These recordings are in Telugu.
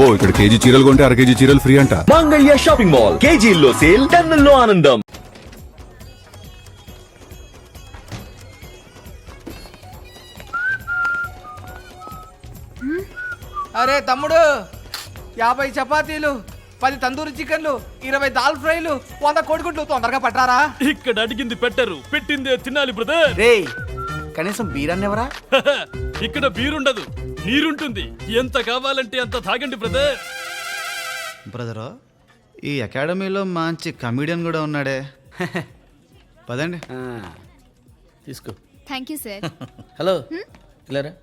అబ్బో ఇక్కడ కేజీ చీరలు కొంటే అర కేజీ చీరలు ఫ్రీ అంట. మంగళ్య షాపింగ్ మాల్, కేజీల్లో సేల్, టన్నుల్లో ఆనందం. అరే తమ్ముడు, 50 చపాతీలు, 10 తందూరి చికెన్లు, 20 దాల్ ఫ్రైలు, 100 కోడిగుడ్లు తొందరగా పట్టారా. ఇక్కడ అడిగింది పెట్టరు, పెట్టిందే తినాలి బ్రదర్. రే కనీసం బీరన్నెవరా? ఇక్కడ బీరుండదు, నీరుంటుంది. ఎంత కావాలంటే అంత తాగండి బ్రదర్. బ్రదరు, ఈ అకాడమీలో మంచి కమీడియన్ కూడా ఉన్నాడే. పదండి. తీసుకో. Thank you sir. హలో, ఇలారా.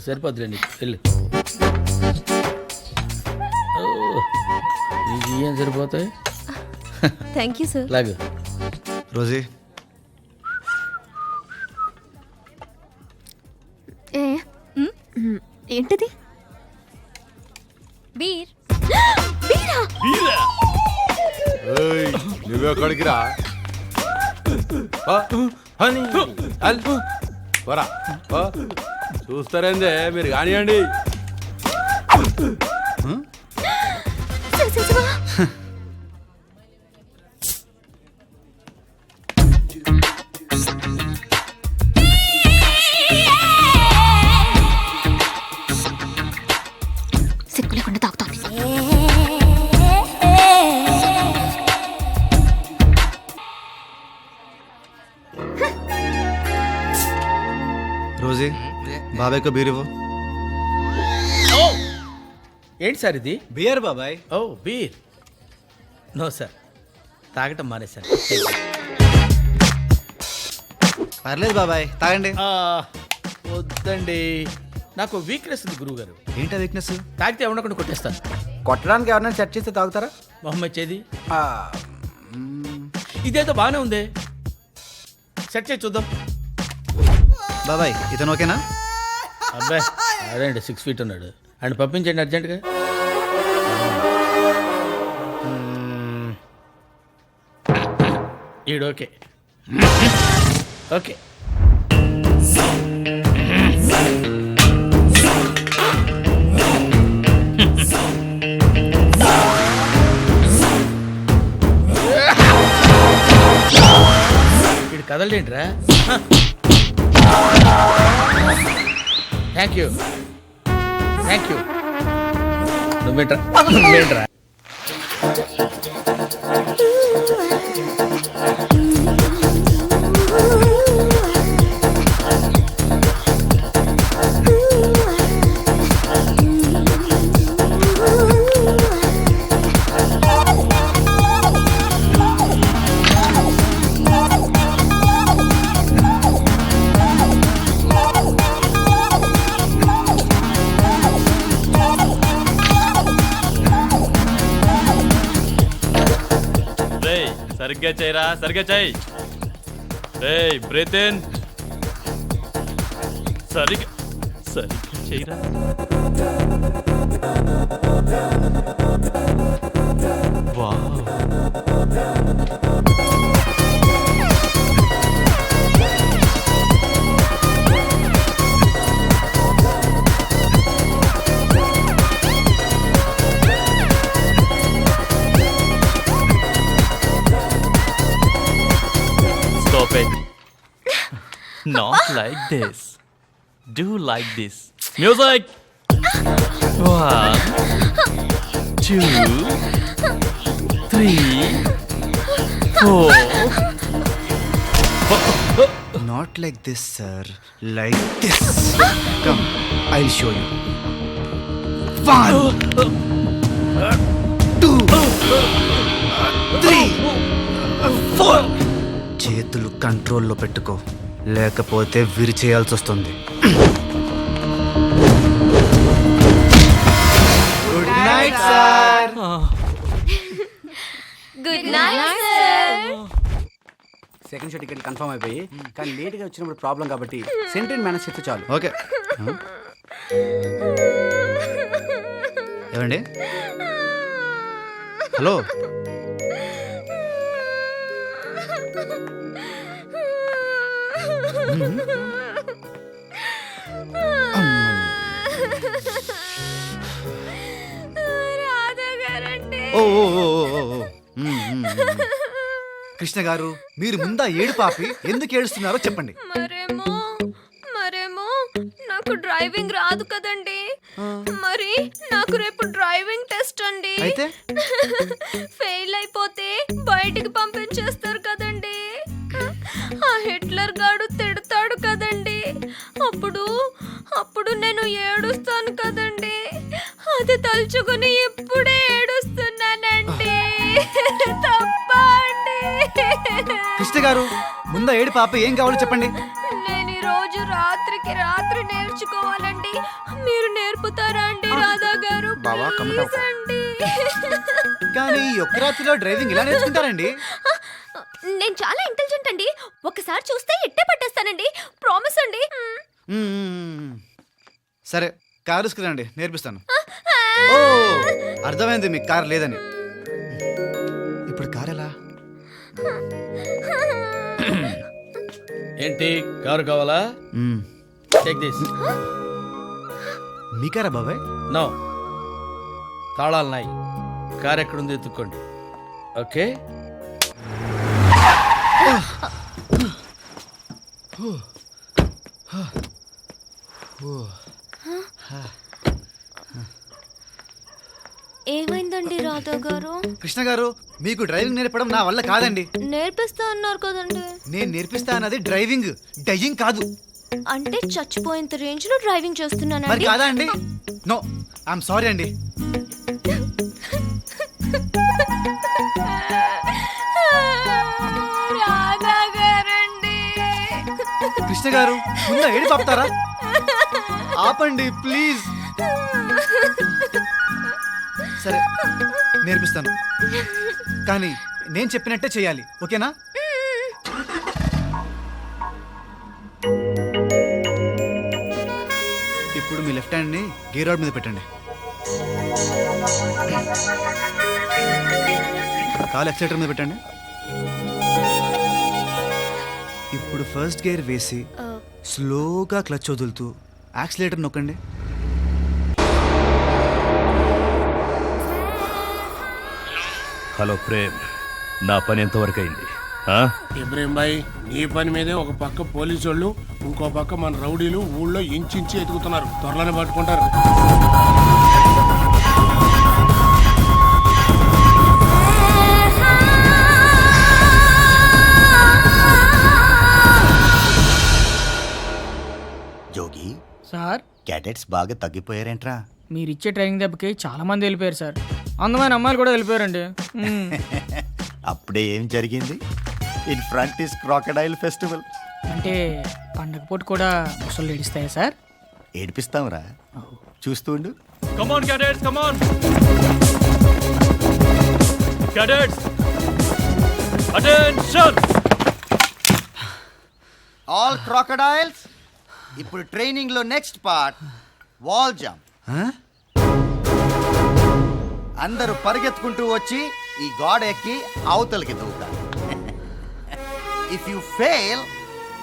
సరిపోద్దులేండి, వెళ్ళు. నీకు ఏం సరిపోతాయి? Thank you sir. లాగు. రోజీ, ఏంటిది? బీర్. బీరా? బీరా? నువ్వెక్కడికి రా? చూస్తారేందే మీరు కానివ్వండి. సిగ్గు లేకుండా తాగుతాను. రోజీ, బాబాయ్కి బీర్ ఇవ్వు. ఏంటి సార్ ఇది? బియర్ బాబాయ్. ఓ బీర్. నో సార్, తాగటం మానేశాను. పర్లేదు బాబాయ్, తాగండి. వద్దండి, నాకు వీక్నెస్ ఉంది గురువు గారు. ఏంటా వీక్నెస్? తాగితే ఎవడకుండా కొట్టేస్తాను. కొట్టడానికి ఎవరైనా సెట్ చేస్తే తాగుతారా? మొహమ్మద్ చేది ఇదేదో బాగానే ఉంది, సెట్ చేసి చూద్దాం. బాబాయ్, ఇతను ఓకేనా? అబ్బాయి అదేంటి 6 feet ఉన్నాడు, అండ్ పంపించండి అర్జెంటుగా. ఈడు ఓకే. ఓకే. ఈడు కదలడేంట్రా? Thank you, thank you. నువ్వేంట్రా? సరిగ్గా చేయరా, సరిగ్గా చేయి. రేయ్ బ్రీత్ ఇన్. సరిగ్గా చేయరా. Wow. Stop it. Not like this. Do like this. Music. 1, 2, 3, 4. Not like this sir, like this. Come, I will show you. 1, 2, 3, 4. చేతులు కంట్రోల్లో పెట్టుకో, లేకపోతే విరిచేయాల్సి వస్తుంది. Good night sir. Good night sir. Second show ticket confirm అయిపోయి, కానీ లేట్గా వచ్చినప్పుడు ప్రాబ్లం కాబట్టి సెంట్రీని మేనేజ్ చేస్తే చాలు. ఓకే. ఏమండి? హలో, ఓ ఓ ఓ ఓ, ఓ, ఓ. కృష్ణ గారు మీరు ముందా ఏడు పాపి ఎందుకు ఏడుస్తున్నారో చెప్పండి. మరేమో నాకు డ్రైవింగ్ రాదు కదండి. మరి నాకు రేపు డ్రైవింగ్ టెస్ట్ అండి. అయితే ఫెయిల్ అయిపోతే బయటికి పంపించేస్తారు కదండి. ఆ హిట్లర్ గాడు తిడతాడు కదండి. అప్పుడు నేను ఏడుస్తాను కదండి. అది తలుచుకుని ఇప్పుడే ఏడుస్తున్నానండి. తప్పా అండి? కృష్ణ గారు ముందా ఏడు పాపి ఏం కావాలో చెప్పండి. నేను ఈ రోజు రాత్రి నేర్చుకోవాలండి. మీరు నేర్పుతారా అండి రాధా గారు? బావా, కమటం. ప్లీజ్ అండి. కానీ ఈ ఒక్క రాత్రిలో డ్రైవింగ్ ఇలా నేర్చుకుంటారండి? నేను చాలా ఇంటెలిజెంట్ అండి. ఒకసారి చూస్తే ఇట్టే పట్టేస్తానండి. ప్రామిస్ అండి. సరే కారు తీసుకురండి, నేర్పిస్తాను. ఓ అర్థమైంది మీకు కారు లేదని. ఇప్పుడు కారు ఎలా? ఏంటి కారు కావాలా? Take this. మీ కారా బాబాయ్? నో, తాళాలు నాయి. కారు ఎక్కడుంది ఎత్తుక్కోండి. ఓకే. ఏమైందండి రాధా గారు? కృష్ణ గారు మీకు డ్రైవింగ్ నేర్పడం నా వల్ల కాదండి. నేర్పిస్తా అన్నారు కదండి. నేను నేర్పిస్తా అన్నది డ్రైవింగ్, డయ్యింగ్ కాదు. అంటే చచ్చిపోయేంత రేంజ్ లో డ్రైవింగ్ మరి చేస్తున్నానండి. కాదా అండి? నో, ఐఎమ్ సారీ అండి. రాధా గారండి. కృష్ణ గారు ముందు ఏడు పాపుతారా? ఆపండి ప్లీజ్. సరే నేర్పిస్తాను, కానీ నేను చెప్పినట్టే చేయాలి. ఓకేనా? ఇప్పుడు మీ లెఫ్ట్ హ్యాండ్ ని గేర్ రాడ్ మీద పెట్టండి. కాలు ఎక్సలేటర్ మీద పెట్టండి. ఇప్పుడు ఫస్ట్ గేర్ వేసి స్లోగా క్లచ్ వదులుతూ యాక్సిలేటర్ నొక్కండి. హలో ప్రేమ్, నా పని ఎంతవరకు అయింది? ఇబ్రహీం భాయ్, నీ పని మీదే ఒక పక్క పోలీసు వాళ్ళు, ఇంకో పక్క మన రౌడీలు ఊళ్ళో ఇంచి ఎతుకుతున్నారు. త్వరలోనే పట్టుకుంటారు. జోగి సార్, క్యాడెట్స్ బాగా తగ్గిపోయారేంట్రా? మీరిచ్చే ట్రైనింగ్ దెబ్బకి చాలా మంది వెళ్ళిపోయారు సార్. అందమైన అమ్మాయిలు కూడా వెళ్ళిపోయారండి. అప్పుడే ఏం జరిగింది? In front is crocodile festival. అంటే పండగ పూట కూడా ముసలు ఏడిస్తాయా సార్? ఏడిపిస్తాంరా, చూస్తూ ఉండు. Come on, cadets, come on. Cadets, attention. All crocodiles, ఇప్పుడు ట్రైనింగ్ లో నెక్స్ట్ పార్ట్ వాల్ జంప్. అందరూ పరిగెత్తుకుంటూ వచ్చి ఈ గోడ ఎక్కి అవతలకి దూకాలి. If you fail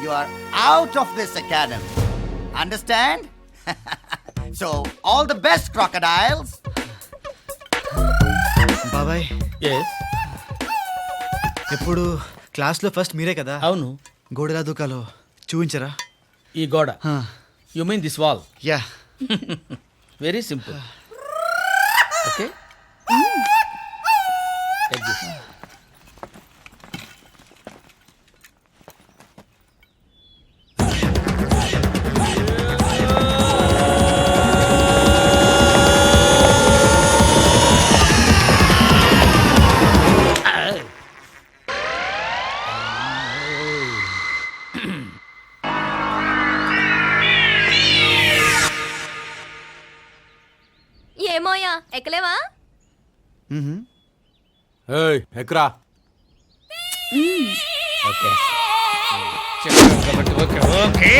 you are out of this academy. Understand? So all the best crocodiles. బాబాయ్, ఎస్. ఎప్పుడు క్లాస్లో ఫస్ట్ మీరే కదా? అవును. గోడలా దూకాలో చూపించరా? ఈ గోడ, you mean this wall? Yeah. Very simple. Okay, take this. ఏమోయా, ఎక్కలేవా? ఏయ్ ఎక్రా. ఓకే, చెప్పాను కాబట్టి ఓకే ఓకే.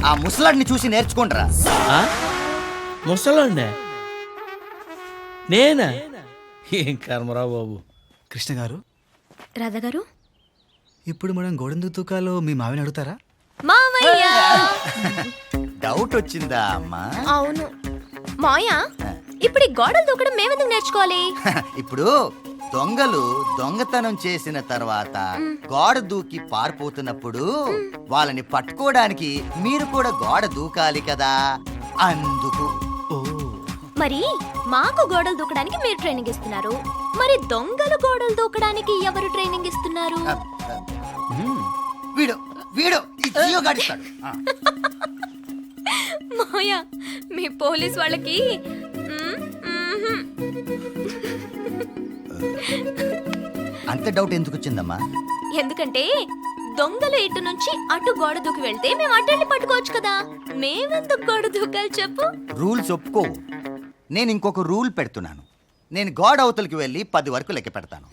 ఆ ముసలాడిని చూసి నేర్చుకుంటారా? ముసలోండే నేనా? ఏం కర్మరా బాబు. కృష్ణ గారు, రాధా గారు ఇప్పుడు మనం గోడెందుకు తూకాలో మీ మావిని అడుగుతారా? మావయ్య. డౌట్ వచ్చిందా అమ్మా? అవును మాయ, ఇప్పుడు ఈ గోడలు దూకడం మేమెందుకు నేర్చుకోవాలి? ఇప్పుడు దొంగలు దొంగతనం చేసిన తర్వాత గోడ దూకి పారిపోతున్నప్పుడు వాళ్ళని పట్టుకోవడానికి మీరు కూడా గోడ దూకాలి కదా, అందుకు. మరి మాకు గోడలు దూకడానికి మీరు ట్రైనింగ్ ఇస్తున్నారు, మరి దొంగలు గోడలు దూకడానికి ఎవరు ట్రైనింగ్ ఇస్తున్నారు? వీడు వీడు ఈ జియో గాడిస్తాడు. మాయ, మీ పోలీస్ వాళ్ళకి అంత డౌట్ ఎందుకు వచ్చిందమ్మా? ఎందుకంటే దొంగలు ఇటు నుంచి అటు గోడ దూకి వెళ్తే మేము అటు వెళ్ళి పట్టుకోవచ్చు కదా, మేమెందుకు గోడ దూకాలి చెప్పు? రూల్స్ ఒప్పుకోవు. నేను ఇంకొక రూల్ పెడుతున్నాను. నేను గోడ అవతలకి వెళ్ళి 10 వరకు లెక్క పెడతాను.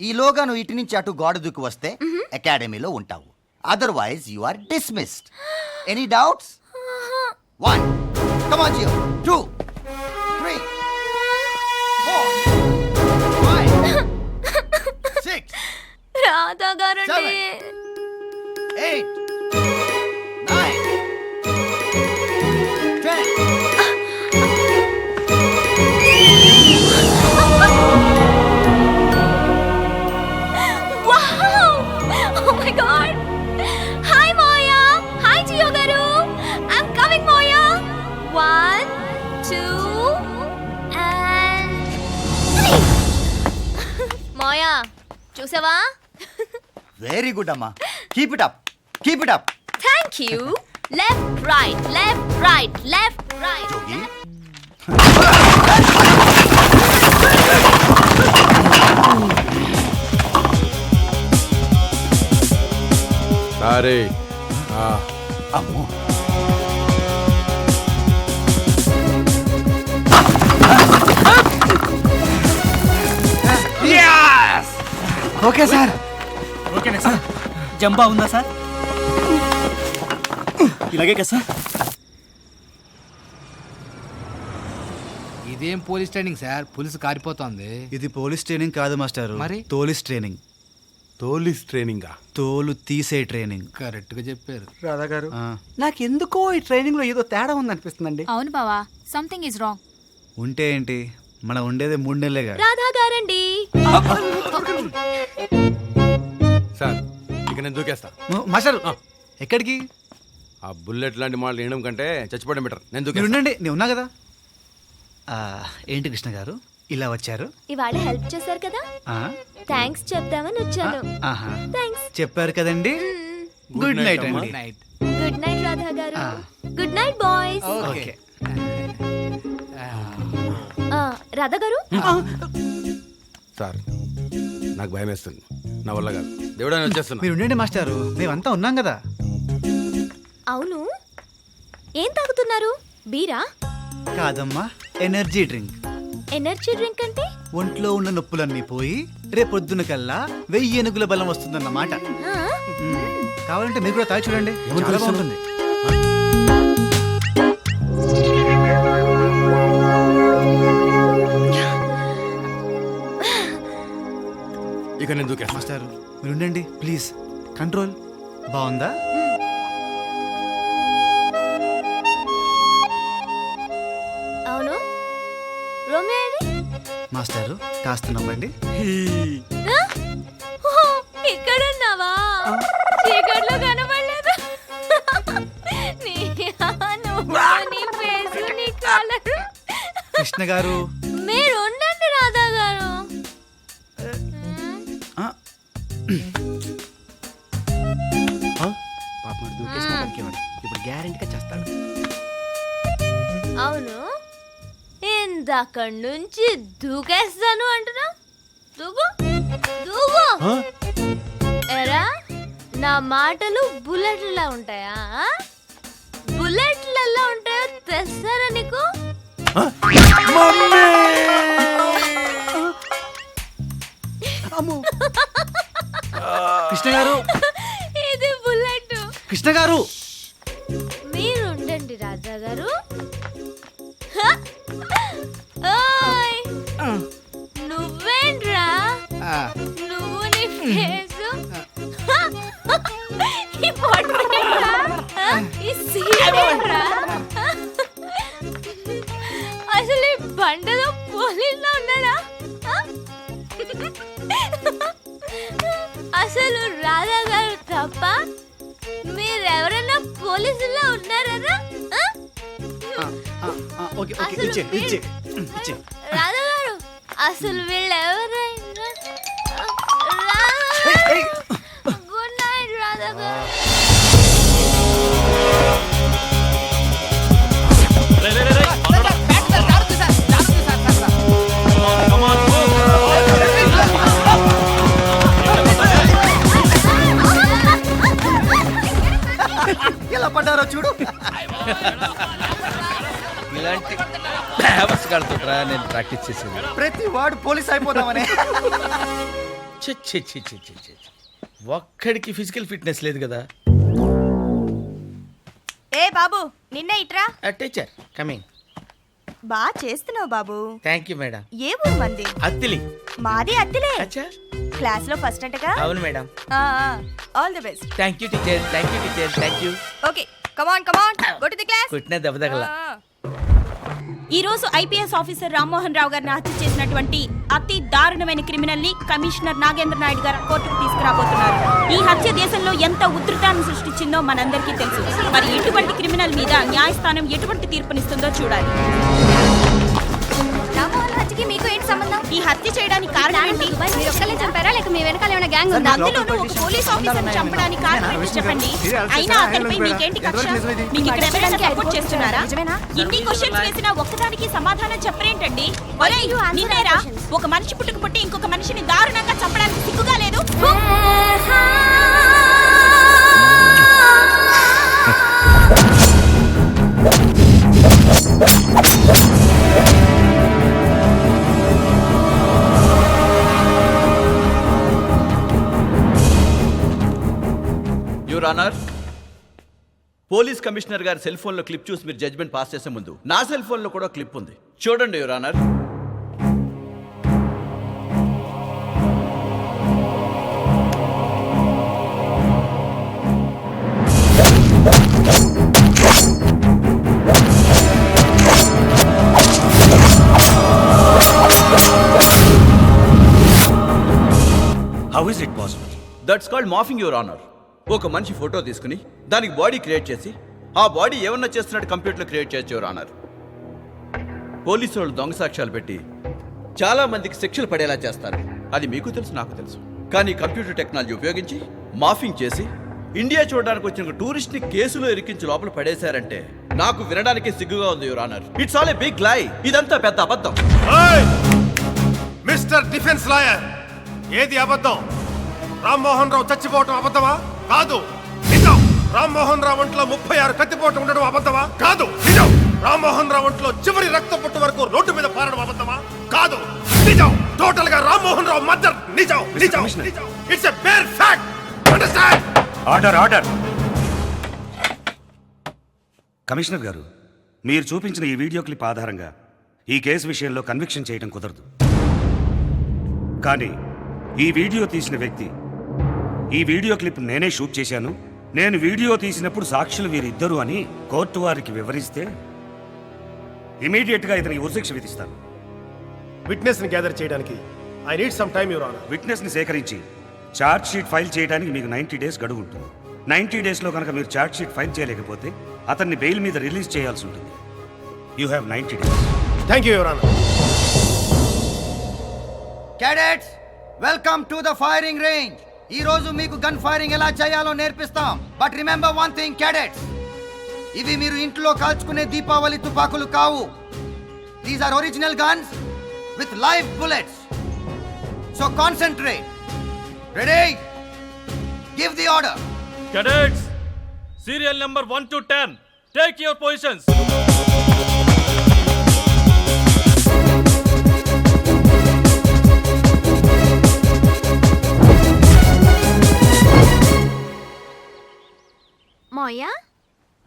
ఈలోగా నువ్వు ఇటు నుంచి అటు గోడ దూకి వస్తే అకాడమీలో ఉంటావు. Otherwise you are dismissed. Any doubts? 1 come on జియో, 2 3 4 5 6 రాధా గారండి. 8 9 10. చూసావా? వెరీ గుడ్ అమ్మా. Keep it up, keep it up. Thank you. Left right left right left right. Jogi, సరే అమ్మో. Okay sir. ఓకేనా సార్? జంబా ఉందా సార్? ఇలాగే కదా సార్? ఇదేం పోలీస్ ట్రైనింగ్ సార్, పులిసు కారిపోతోంది. ఇది పోలీస్ ట్రైనింగ్ కాదు మాస్టర్, మరి? తోలిస్ ట్రైనింగ్. తోలిస్ ట్రైనింగా? తోలు తీసే ట్రైనింగ్. కరెక్ట్ గా చెప్పారు. రాధా గారు, ఆ, నాకెందుకో ఈ ట్రైనింగ్ లో ఏదో తేడా ఉందనిపిస్తుందండి. అవును బావా, సంథింగ్ ఇస్ రాంగ్. ఉంటే ఏంటి, మనం ఉండేదే 3 నెలలేగా. రాధా గారండి. సార్ ఇక నేను దూకేస్తా. మాస్టర్ ఎక్కడికి? ఆ బుల్లెట్ లాంటి మాటలు వినడం కంటే చచ్చిపోవడం బెటర్. నేను మీరు దూకేస్తా. ఉండండి, నేను ఉన్నా కదా. ఏంటి కృష్ణ గారు ఇలా వచ్చారు? ఇవాళ హెల్ప్ చేశారు కదా, ఆ, థ్యాంక్స్ చెప్దామని వచ్చాను. ఆహా, థ్యాంక్స్. చెప్పారు కదండి. గుడ్ నైట్ అండి. నైట్. గుడ్ నైట్ రాధా గారు. ఆ. Good night boys. Okay. Radha గారు, సార్ నాకు భయం వేస్తుంది, నా వల్ల కాదు. దేవుడా నేను వచ్చేస్తున్నా. మీరు ఉండండి మాస్టారు, మేమంతా ఉన్నాం కదా. అవును ఏం తాగుతున్నారు? బీరా? కాదమ్మా, ఎనర్జీ డ్రింక్. ఎనర్జీ డ్రింక్ అంటే? ఒంట్లో ఉన్న నొప్పులన్నీ పోయి రేపొద్దున కల్లా 1000 ఏనుగుల బలం వస్తుందన్నమాట. ఆ? కావాలంటే మీరు కూడా తాగి చూడండి, చాలా బాగుంటుంది. ఇక నేను దూకేస్తా. మాస్టారు మీరు ఉండండి ప్లీజ్. కంట్రోల్. బాగుందా? అవును రోమియో ఏది? మాస్టారు కాస్త నవ్వండి. ఆ? ఓహో, ఇక్కడున్నావా? చీకట్లో కనబడలేదు. నీ ఫేస్, నీ కలర్. కృష్ణ గారు, మీరు ఉండండి రాధా గారు. ఆ, పాప మరి దూకేసిన బతికేవాడు. ఇప్పుడు గ్యారెంటీగా చేస్తాడు. అవును ఇందక్కడి నుంచి దూకేస్తాను అంటున్నా. దూకు దూకు. ఎరా, నా మాటలు బుల్లెట్లా ఉంటాయా? బుల్లెట్లలో ఉంటాయో తెస్తారా నీకు? కృష్ణ గారు, ఇది బుల్లెట్. కృష్ణ గారు మీరు ఉండండి రాజా గారు. ఓయ్, నువ్వు వంటలో పోలీసులో ఉన్నారా? ఆ? అసలు రాధా గారు తప్ప మీరెవరైనా పోలీసుల్లో ఉన్నారా? ఓకే ఓకే ఇచ్చే ఇచ్చే ఇచ్చే రాధా గారు అసలు వీళ్ళెవరైనా గుడ్ నైట్ రాధా గారు. రేయ్, రేయ్, రేయ్, రేయ్. Come on, move. ఎలా పడ్డారో చూడు. ఇలాంటి హ్యాబిట్స్ కడుతుంటారా నేను ప్రాక్టీస్ చేసేది. ప్రతి వాడు పోలీస్ అయిపోదామని. ఛీ, ఛీ, ఛీ, ఛీ, ఛీ, ఛీ. ఒక్కడికి ఫిజికల్ ఫిట్నెస్ లేదు కదా. ఏ బాబు నిన్న ఇట్రా. Teacher coming. బా చేస్తున్నావు బాబు. Thank you madam. ఏ ఊరు మంది? అత్తిలి. మాది అత్తిలే. అచ్చా క్లాస్ లో ఫస్ట్ అంటగా. అవును madam. All the best. Thank you teacher, thank you teacher, thank you. Okay come on go to the class. కొట్టిన దెబ్బ తగల. ఈ రోజు ఐపీఎస్ ఆఫీసర్ రామ్మోహన్ రావు గారిని హత్య చేసినటువంటి అతి దారుణమైన క్రిమినల్ ని కమిషనర్ నాగేంద్ర నాయుడు గారు కోర్టుకు తీసుకురాబోతున్నారు. ఈ హత్య దేశంలో ఎంత ఉధృతాన్ని సృష్టించిందో మనందరికీ తెలుసు. మరి ఇటువంటి క్రిమినల్ మీద న్యాయస్థానం ఎటువంటి తీర్పునిస్తుందో చూడాలి. మీకు ఏంటి సంబంధం? ఈ హత్య చేయడానికి కారణం ఏంటి? మీరు ఒక్కలే చంపారా లేక మీ వెనకాల ఏమైనా గ్యాంగ్ ఉందా? అందులోనూ ఒక పోలీస్ ఆఫీసర్ చంపడానికి కారణం ఏంటో చెప్పండి. అయినా అతనిపై మీకేంటి కక్ష? మీకు ఇక్కడ ఎవరైనా సపోర్ట్ చేస్తున్నారా? ఇన్ని క్వశ్చన్స్ వేసినా ఒక్కదానికి సమాధానం చెప్పరేంటండి? ఒరేయ్, నిన్నేరా ఒక మనిషి పుట్టుకు ఇంకొక మనిషిని దారుణంగా చంపడానికి సిగ్గుగా లేదు? యువర్ ఆనర్, పోలీస్ కమిషనర్ గారి సెల్ ఫోన్లో క్లిప్ చూసి మీరు జడ్జ్మెంట్ పాస్ చేసే ముందు నా సెల్ ఫోన్లో కూడా క్లిప్ ఉంది, చూడండి your honour. How is it possible? That's called morphing your honour. ఒక మనిషి ఫోటో తీసుకుని దానికి బాడీ క్రియేట్ చేసి ఆ బాడీ ఏమన్నా చేస్తున్నట్టు కంప్యూటర్లో క్రియేట్ చేయొచ్చు యువర్ ఆనర్. పోలీసు వాళ్ళు దొంగ సాక్ష్యాలు పెట్టి చాలా మందికి శిక్షలు పడేలా చేస్తారు. అది మీకు తెలుసు, నాకు తెలుసు. కానీ కంప్యూటర్ టెక్నాలజీ ఉపయోగించి మాఫింగ్ చేసి ఇండియా చూడడానికి వచ్చిన టూరిస్ట్ ని కేసులో ఇరికించి లోపల పడేశారంటే నాకు వినడానికి సిగ్గుగా ఉంది your honour. It's all a big lie. ఇదంతా పెద్ద అబద్ధం. మిస్టర్ డిఫెన్స్ లాయర్, ఏది అబద్ధం? రామ్మోహన్ రావు చచ్చిపోవటం అబద్ధమా? కాదు, నిజం. రామ్మోహన్ రావు ఒంట్లో 36 కత్తిపోటు ఉండడం అబద్ధమా? కాదు, నిజం. రామ్మోహన్ రావు ఒంట్లో చివరి రక్త పొట్టు వరకు రోడ్డు మీద పారడం అబద్ధమా? కాదు, నిజం. టోటల్ గా రామ్మోహన్ రావు మర్డర్ నిజం. నిజం. It's a bare fact. Understand? Order, order. Commissioner గారు, మీరు చూపించిన ఈ వీడియో క్లిప్ ఆధారంగా ఈ కేసు విషయంలో కన్విక్షన్ చేయడం కుదరదు. కానీ ఈ వీడియో తీసిన వ్యక్తి, ఈ వీడియో క్లిప్ నేనే షూట్ చేశాను, నేను వీడియో తీసినప్పుడు సాక్షులు వీరిద్దరు అని కోర్టు వారికి వివరిస్తే ఇమీడియట్ గా ఇతనికి ఉరిశిక్ష విధిస్తాను. విట్నెస్ ని గ్యాదర్ చేయడానికి I need some time your honour. Witness ని సేకరించి ఛార్జ్ షీట్ ఫైల్ చేయడానికి మీకు 90 డేస్ గడువు ఉంటుంది. 90 డేస్లో కనుక మీరు ఛార్జ్ షీట్ ఫైల్ చేయలేకపోతే అతన్ని బెయిల్ మీద రిలీజ్ చేయాల్సి ఉంటుంది. You have 90 days. Thank you your honour. Cadets, welcome to the firing range. ఈ రోజు మీకు గన్ ఫైరింగ్ ఎలా చేయాలో నేర్పిస్తాం. But remember one thing cadets, ఇవి మీరు ఇంట్లో కాల్చుకునే దీపావళి తుపాకులు కావు. These are original guns with live bullets. So concentrate. Ready? Give the order. Cadets, serial number 1 to 10, take your positions. Maya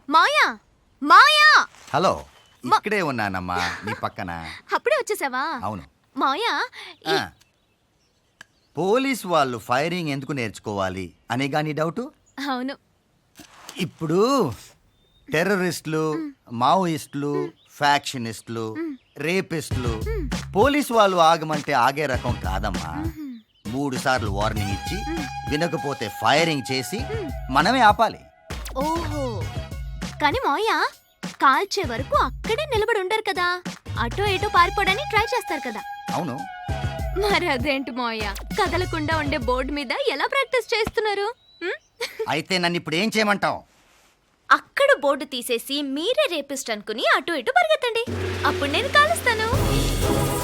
Maya Maya. Hello, ఇక్కడే ఉన్నానమ్మా, నీ పక్కన. అప్పుడే వచ్చేసావా? అవును. మాయా పోలీస్ వాళ్ళు ఫైరింగ్ ఎందుకు నేర్చుకోవాలి అనేగా నీ డౌటు? అవును. ఇప్పుడు టెర్రరిస్టులు, మావోయిస్టులు, ఫ్యాక్షనిస్టులు రేపిస్టులు పోలీసు వాళ్ళు ఆగమంటే ఆగే రకం కాదమ్మా. 3 సార్లు వార్నింగ్ ఇచ్చి వినకపోతే ఫైరింగ్ చేసి మనమే ఆపాలి. ఓహో, కానీ మావయ్య కాల్చే వరకు అక్కడే నిలబడి ఉండరు కదా, అటో ఇటో పారిపోవడానికి ట్రై చేస్తారు కదా. అవును. మరి అదేంటి మావయ్య, కదలకుండా ఉండే బోర్డు మీద ఎలా ప్రాక్టీస్ చేస్తున్నారు? అయితే నన్ను ఇప్పుడు ఏం చేయమంటావు? అక్కడ బోర్డు తీసేసి మీరే రేపిస్ట్ అనుకుని అటు ఇటు పరిగెత్తండి, అప్పుడు నేను కాలుస్తాను.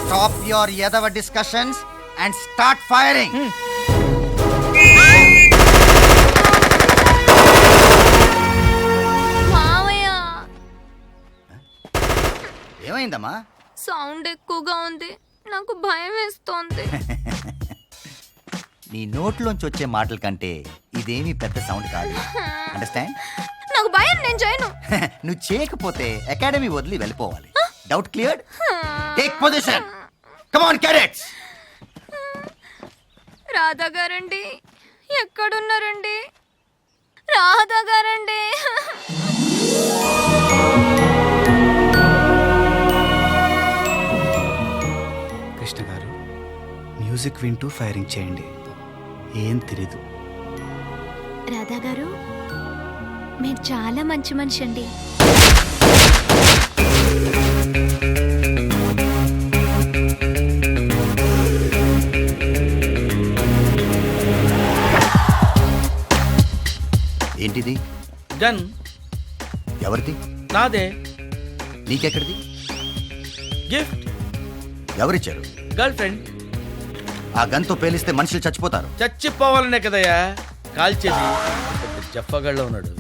స్టాప్ యువర్ ఎదవ డిస్కషన్స్ అండ్ స్టార్ట్ ఫైరింగ్. మావయ్య, ఏమైందమ్మా? సౌండ్ ఎక్కువగా ఉంది, నాకు భయం వేస్తోంది. నీ నోట్లోంచి వచ్చే మాటల కంటే ఇదేమీ పెద్ద సౌండ్ కాదు. అండర్స్టాండ్? నాకు భయం, నేను చేయను. నువ్వు చేయకపోతే అకాడమీ వదిలి వెళ్ళిపోవాలి. Doubt cleared? Take position. Come on cadets. Radha గారండి, ఎక్కడున్నారండి? రాధా గారండి. కృష్ణ గారు, మ్యూజిక్ వింటూ ఫైరింగ్ చేయండి, ఏం తెలీదు. రాధా గారు, మీరు చాలా మంచి మనిషి అండి. ఏంటిది? గన్. ఎవరిది? నాదే. నీకెక్కడిది? గిఫ్ట్. ఎవరిచ్చారు? Girl friend. ఆ గన్తో పేలిస్తే మనుషులు చచ్చిపోతారు. చచ్చిపోవాలనే కదయ్యా కాల్చేది. జఫ్ఫగాళ్ళలో ఉన్నాడు.